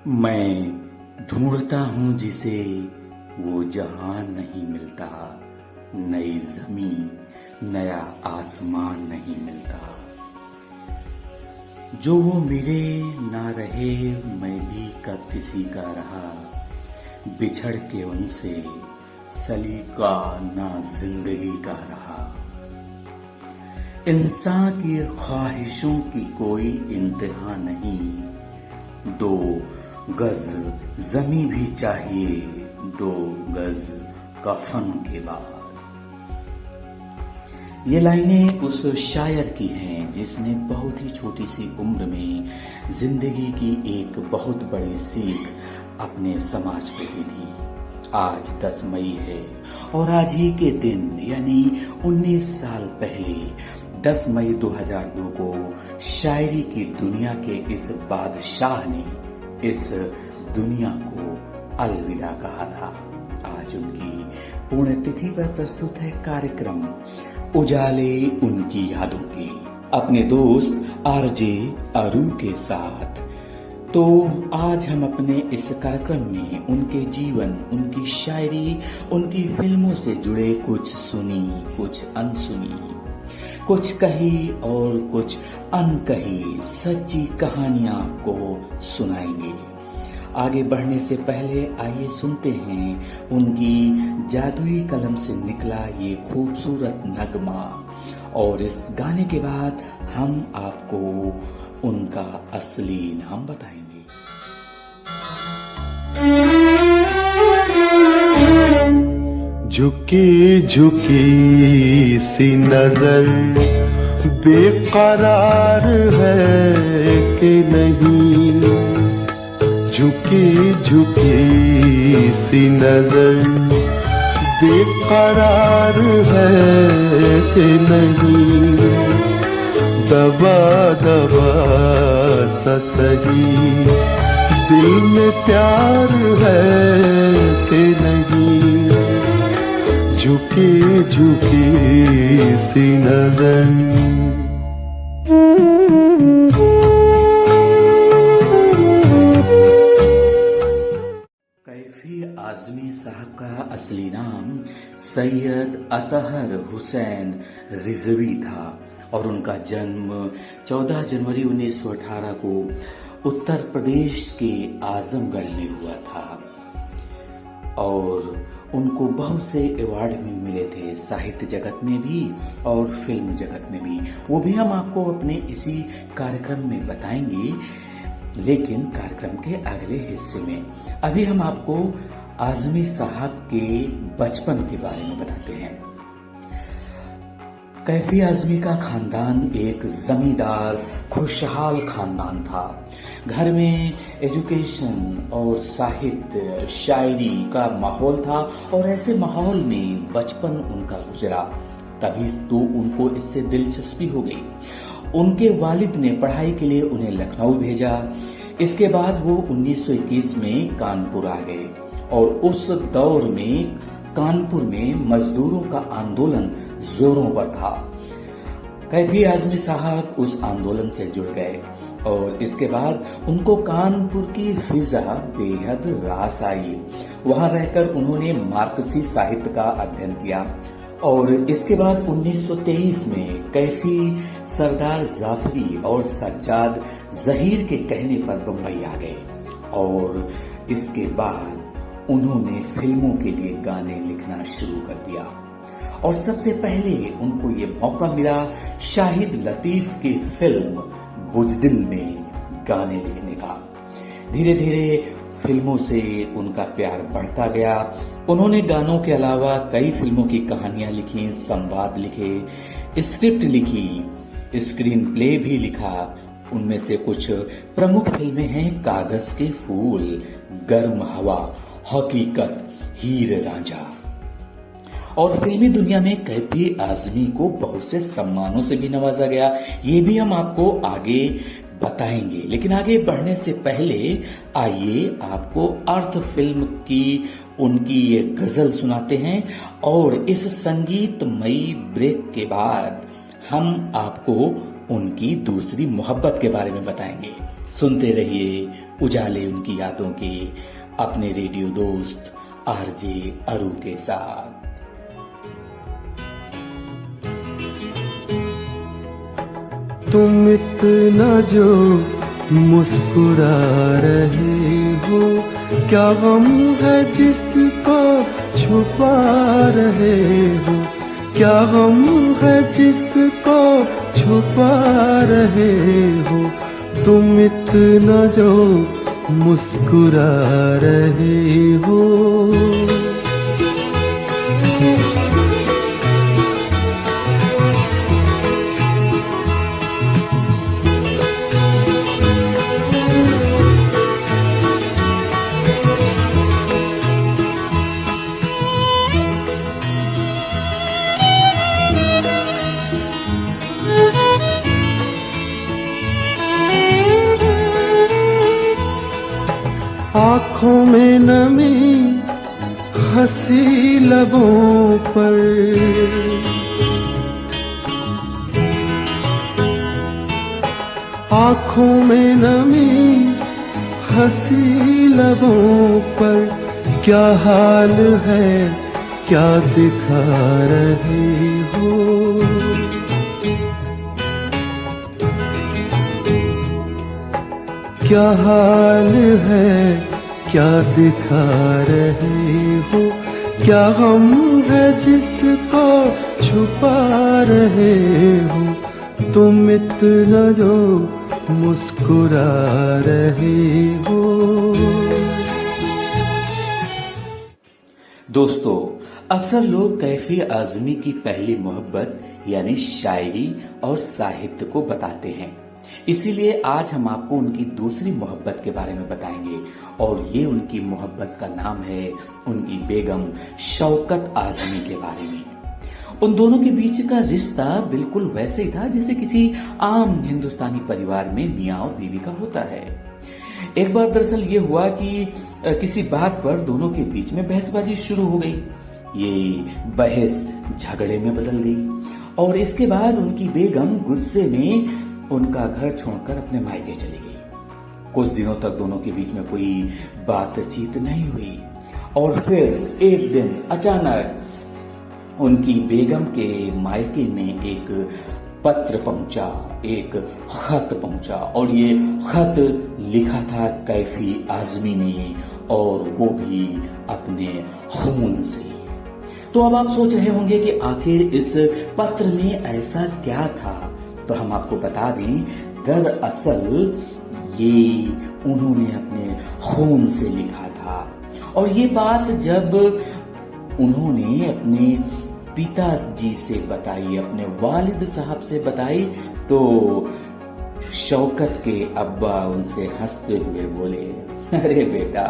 मैं ढूंढता हूँ जिसे वो जहां नहीं मिलता, नई जमीन नया आसमान नहीं मिलता। जो वो मिले ना रहे, मैं भी कब किसी का रहा, बिछड़ के उनसे सलीका ना जिंदगी का रहा। इंसान की ख्वाहिशों की कोई इंतहा नहीं, दो गज जमी भी चाहिए, दो गज कफन के बाद। ये लाइनें उस शायर की हैं जिसने बहुत ही छोटी सी उम्र में जिंदगी की एक बहुत बड़ी सीख अपने समाज को दी थी। आज 10 मई है और आज ही के दिन यानी 19 साल पहले 10 मई 2002 को शायरी की दुनिया के इस बादशाह ने इस दुनिया को अलविदा कहा था। आज उनकी पुण्यतिथि पर प्रस्तुत है कार्यक्रम उजाले उनकी यादों के, अपने दोस्त आरजे अरू के साथ। तो आज हम अपने इस कार्यक्रम में उनके जीवन, उनकी शायरी, उनकी फिल्मों से जुड़े कुछ सुनी कुछ अनसुनी, कुछ कही और कुछ अनकही सच्ची कहानियां आपको सुनाएंगे। आगे बढ़ने से पहले आइए सुनते हैं उनकी जादुई कलम से निकला ये खूबसूरत नगमा, और इस गाने के बाद हम आपको उनका असली नाम बताएंगे। झुकी झुकी सी नजर बेकरार है कि नहीं, झुकी झुकी सी नजर बेकरार है कि नहीं, दबा दबा सा सही दिल में प्यार है कि नहीं, झुकी झुकी सी नजर। कैफी आजमी साहब का असली नाम सैयद अतहर हुसैन रिजवी था और उनका जन्म 14 जनवरी 1918 को उत्तर प्रदेश के आजमगढ़ में हुआ था। और उनको बहुत से अवार्ड भी मिले थे, साहित्य जगत में भी और फिल्म जगत में भी। वो भी हम आपको अपने इसी कार्यक्रम में बताएंगे, लेकिन कार्यक्रम के अगले हिस्से में। अभी हम आपको आजमी साहब के बचपन के बारे में बताते हैं। कैफी आजमी का खानदान एक जमींदार खुशहाल खानदान था। घर में एजुकेशन और साहित्य शायरी का माहौल था और ऐसे माहौल में बचपन उनका गुजरा। तभी तो उनको इससे दिलचस्पी हो गई। उनके वालिद ने पढ़ाई के लिए उन्हें लखनऊ भेजा। इसके बाद वो 1921 में कानपुर आ गए और उस दौर में कानपुर में मजदूरों का आंदोलन जोरों पर था। कैफी आजमी साहब उस आंदोलन से जुड़ गए और इसके बाद उनको कानपुर की फिजा बेहद रास आई। वहां रहकर उन्होंने मार्क्सी साहित्य का अध्ययन किया और इसके बाद 1923 में कैफी सरदार जाफरी और सज्जाद जहीर के कहने पर बंबई आ गए और इसके बाद उन्होंने फिल्मों के लिए गाने लिखना शुरू कर दिया। और सबसे पहले उनको ये मौका मिला शाहिद लतीफ की फिल्म बुजदिल में गाने लिखने का। धीरे धीरे फिल्मों से उनका प्यार बढ़ता गया। उन्होंने गानों के अलावा कई फिल्मों की कहानियां लिखी, संवाद लिखे, स्क्रिप्ट लिखी, स्क्रीन प्ले भी लिखा। उनमें से कुछ प्रमुख फिल्में हैं कागज के फूल, गर्म हवा, हकीकत, हीर रांझा। और फिल्मी दुनिया में कैफी आजमी को बहुत से सम्मानों से भी नवाजा गया। ये भी हम आपको आगे बताएंगे, लेकिन आगे बढ़ने से पहले आइए आपको अर्थ फिल्म की उनकी ये गजल सुनाते हैं और इस संगीतमयी ब्रेक के बाद हम आपको उनकी दूसरी मोहब्बत के बारे में बताएंगे। सुनते रहिए उजाले उनकी यादों के अपने रेडियो दोस्त आरजे अरु के साथ। तुम इतना जो मुस्कुरा रहे हो, क्या गम है जिसको छुपा रहे हो, क्या गम है जिसको छुपा रहे हो, तुम इतना जो मुस्कुरा रहे हो। आँखों में नमी हंसी लबों पर, आँखों में नमी हंसी लबों पर, क्या हाल है क्या दिखा रहे हो, क्या हाल है क्या दिखा रहे हो, क्या गम है जिसको छुपा रहे हो, तुम इतना जो मुस्कुरा रहे हो। दोस्तों, अक्सर लोग कैफी आजमी की पहली मोहब्बत यानी शायरी और साहित्य को बताते हैं, इसीलिए आज हम आपको उनकी दूसरी मोहब्बत के बारे में बताएंगे और ये उनकी मोहब्बत का नाम है उनकी बेगम शौकत आजमी के बारे में। उन दोनों के बीच का रिश्ता बिल्कुल वैसे ही था जैसे किसी आम हिंदुस्तानी परिवार में मियाँ और बीवी का होता है। एक बार दरअसल ये हुआ कि किसी बात पर दोनों के बीच में बहसबाजी शुरू हो गई। ये बहस झगड़े में बदल गई और इसके बाद उनकी बेगम गुस्से में उनका घर छोड़कर अपने मायके चली गई। कुछ दिनों तक दोनों के बीच में कोई बातचीत नहीं हुई और फिर एक दिन अचानक उनकी बेगम के मायके में एक पत्र पहुंचा, एक खत पहुंचा और ये खत लिखा था कैफी आजमी ने और वो भी अपने खून से। तो अब आप सोच रहे होंगे कि आखिर इस पत्र में ऐसा क्या था, तो हम आपको बता दें, दरअसल ये उन्होंने अपने खून से लिखा था और ये बात जब उन्होंने अपने पिताजी से बताई, अपने वालिद साहब से बताई, तो शौकत के अब्बा उनसे हंसते हुए बोले, अरे बेटा,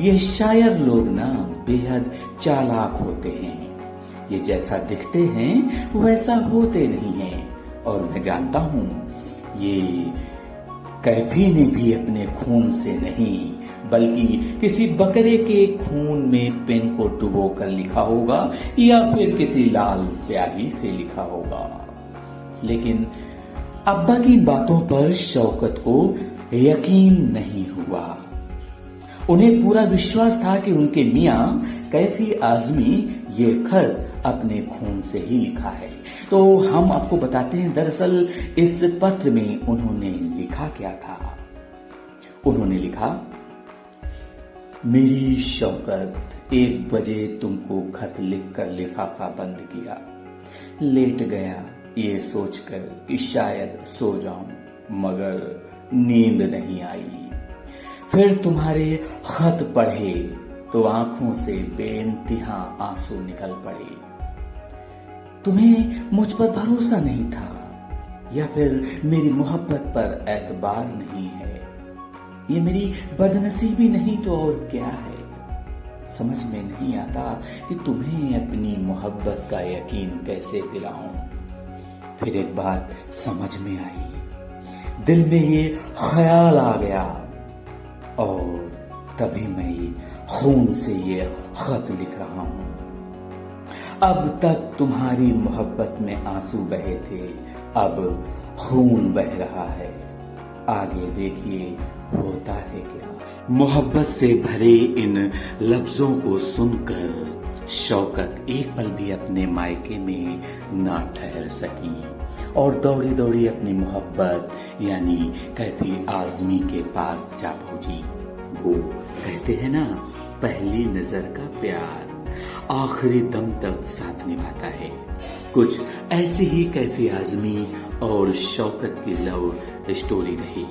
ये शायर लोग ना बेहद चालाक होते हैं, ये जैसा दिखते हैं वैसा होते नहीं हैं और मैं जानता हूं ये कैफी ने भी अपने खून से नहीं बल्कि किसी बकरे के खून में पेन को डुबो कर लिखा होगा या फिर किसी लाल स्याही से लिखा होगा। लेकिन अब्बा की बातों पर शौकत को यकीन नहीं हुआ। उन्हें पूरा विश्वास था कि उनके मियाँ कैफी आजमी ये खत अपने खून से ही लिखा है। तो हम आपको बताते हैं दरअसल इस पत्र में उन्होंने लिखा क्या था। उन्होंने लिखा, मेरी शौकत, 1 बजे तुमको खत लिखकर लिफाफा बंद किया, लेट गया ये सोचकर कि शायद सो जाऊं, मगर नींद नहीं आई। फिर तुम्हारे खत पढ़े तो आंखों से बेइंतहा आंसू निकल पड़े। तुम्हें मुझ पर भरोसा नहीं था या फिर मेरी मोहब्बत पर एतबार नहीं है, ये मेरी बदनसीबी नहीं तो और क्या है। समझ में नहीं आता कि तुम्हें अपनी मोहब्बत का यकीन कैसे दिलाऊं। फिर एक बात समझ में आई, दिल में ये ख्याल आ गया और तभी मैं ये खून से ये खत लिख रहा हूं। अब तक तुम्हारी मोहब्बत में आंसू बहे थे, अब खून बह रहा है। आगे देखिए होता है क्या। मोहब्बत से भरे इन लफ्जों को सुनकर शौकत एक पल भी अपने मायके में ना ठहर सकी और दौड़ी दौड़ी अपनी मोहब्बत यानी कैफी आजमी के पास जा पहुंची। वो कहते हैं ना, पहली नजर का प्यार आखिरी दम तक साथ निभाता है। कुछ ऐसी ही कैफी आजमी और शौकत की लव स्टोरी रही।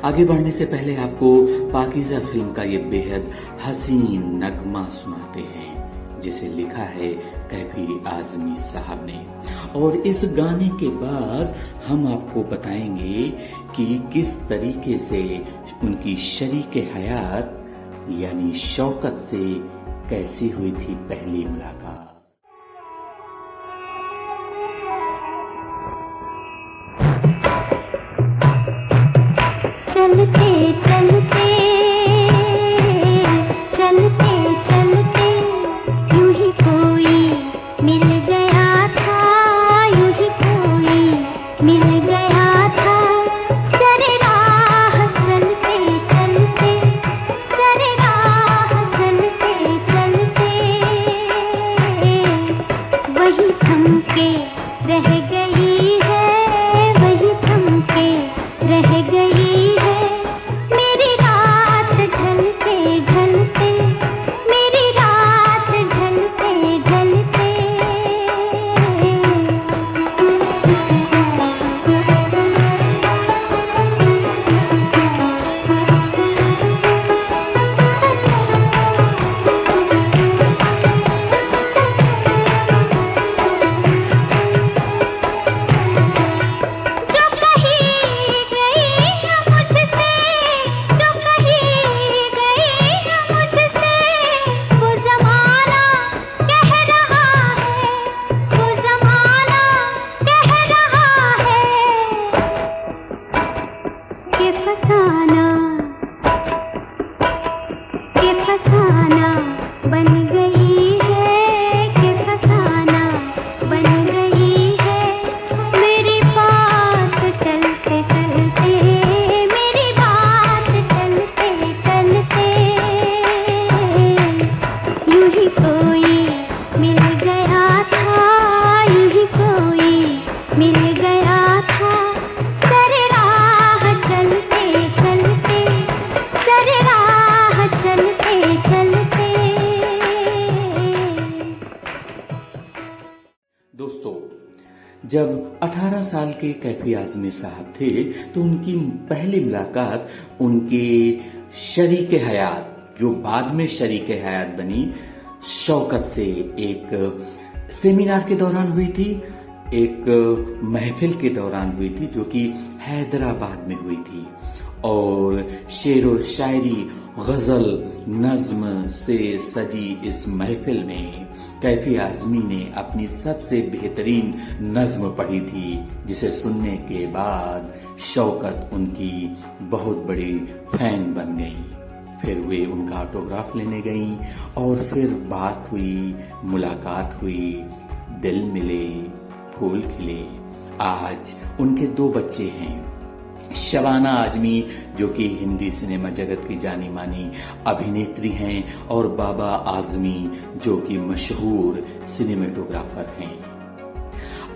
आगे बढ़ने से पहले आपको पाकीज़ा फिल्म का ये बेहद हसीन नगमा सुनाते हैं जिसे लिखा है कैफी आजमी साहब ने। और इस गाने के बाद हम आपको बताएंगे कि किस तरीके से उनकी शरीके हयात यानी शौकत से कैसी हुई थी पहली मुलाकात। चलते चलते चलते चलते यूं ही कोई मिल गया था, यूं ही कोई मिल गया था। सरे राह चलते चलते, सरे राह चलते चलते वही थमके रह गई है, वही थमके रह गई है। मेरी रात ढलते ढलते, मेरी रात ढलते ढलते जो कही गई न मुझसे, जो कही गई न मुझसे, वो ज़माना कह रहा है, वो ज़माना कह रहा है कि फसाना बन गई है, कि फसाना बन गई है। मेरी बात चलते चलते, मेरी बात चलते चलते यूं ही कोई मिल गया था, यूं ही कोई मिल गया था। सरे राह चलते चलते, सरे राह चलते चलते। दोस्तों, जब 18 साल के कैफी आजमी साहब थे तो उनकी पहली मुलाकात उनके शरीके हयात, जो बाद में शरीके हयात बनी, शौकत से एक सेमिनार के दौरान हुई थी, एक महफिल के दौरान हुई थी जो कि हैदराबाद में हुई थी। और शेर और शायरी, गजल, नज्म से सजी इस महफिल में कैफी आजमी ने अपनी सबसे बेहतरीन नज्म पढ़ी थी जिसे सुनने के बाद शौकत उनकी बहुत बड़ी फैन बन गई। फिर वे उनका ऑटोग्राफ लेने गईं और फिर बात हुई, मुलाकात हुई, दिल मिले, फूल खिले। आज उनके 2 बच्चे हैं, शबाना आजमी जो कि हिंदी सिनेमा जगत की जानी मानी अभिनेत्री हैं और बाबा आजमी जो कि मशहूर सिनेमेटोग्राफर हैं।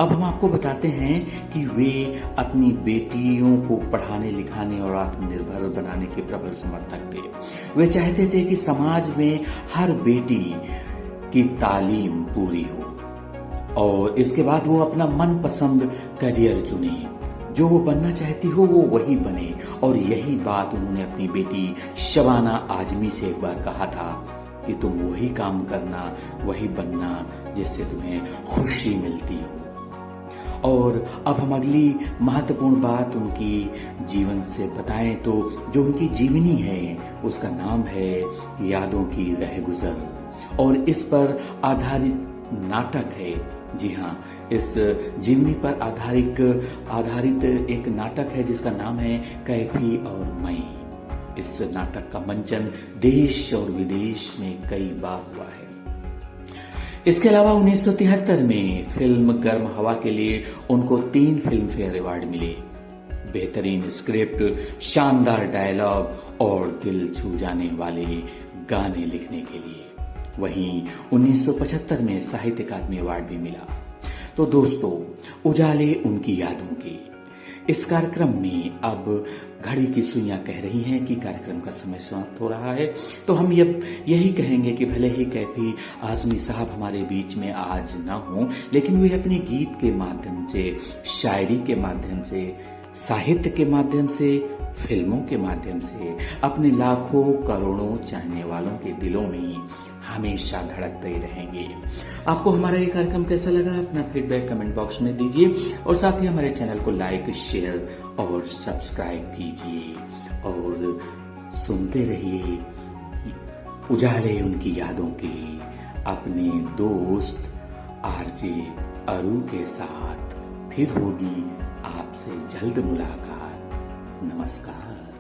अब हम आपको बताते हैं कि वे अपनी बेटियों को पढ़ाने लिखाने और आत्मनिर्भर बनाने के प्रबल समर्थक थे। वे चाहते थे कि समाज में हर बेटी की तालीम पूरी हो और इसके बाद वो अपना मनपसंद करियर चुने, जो वो बनना चाहती हो वो वही बने। और यही बात उन्होंने अपनी बेटी शबाना आजमी से एक बार कहा था कि तुम वही काम करना, वही बनना जिससे तुम्हें खुशी मिलती हो। और अब हम अगली महत्वपूर्ण बात उनकी जीवन से बताएं तो जो उनकी जीवनी है उसका नाम है यादों की रहगुजर और इस पर आधारित नाटक है। जी हाँ, इस जीवनी पर आधारित एक नाटक है जिसका नाम है कैफी और मैं। इस नाटक का मंचन देश और विदेश में कई बार हुआ है। इसके अलावा 1973 में फिल्म गर्म हवा के लिए उनको 3 फिल्म फेयर अवार्ड मिले। बेहतरीन स्क्रिप्ट, शानदार डायलॉग और दिल छू जाने वाले गाने लिखने के लिए। वहीं 1975 में साहित्य अकादमी अवार्ड भी मिला। तो दोस्तों, उजाले उनकी यादों के इस कार्यक्रम में अब घड़ी की सुइयां कह रही हैं कि कार्यक्रम का समय समाप्त हो रहा है। तो हम यही कहेंगे कि भले ही कैफी आजमी साहब हमारे बीच में आज ना हो, लेकिन वे अपने गीत के माध्यम से, शायरी के माध्यम से, साहित्य के माध्यम से, फिल्मों के माध्यम से अपने लाखों करोड़ों चाहने वालों के दिलों में हमेशा धड़कते ही रहेंगे। आपको हमारा ये कार्यक्रम कैसा लगा, अपना फीडबैक कमेंट बॉक्स में दीजिए और साथ ही हमारे चैनल को लाइक, शेयर और सब्सक्राइब कीजिए और सुनते रहिए उजाले उनकी यादों के अपने दोस्त आरजे अरू के साथ। फिर होगी आपसे जल्द मुलाकात। नमस्कार।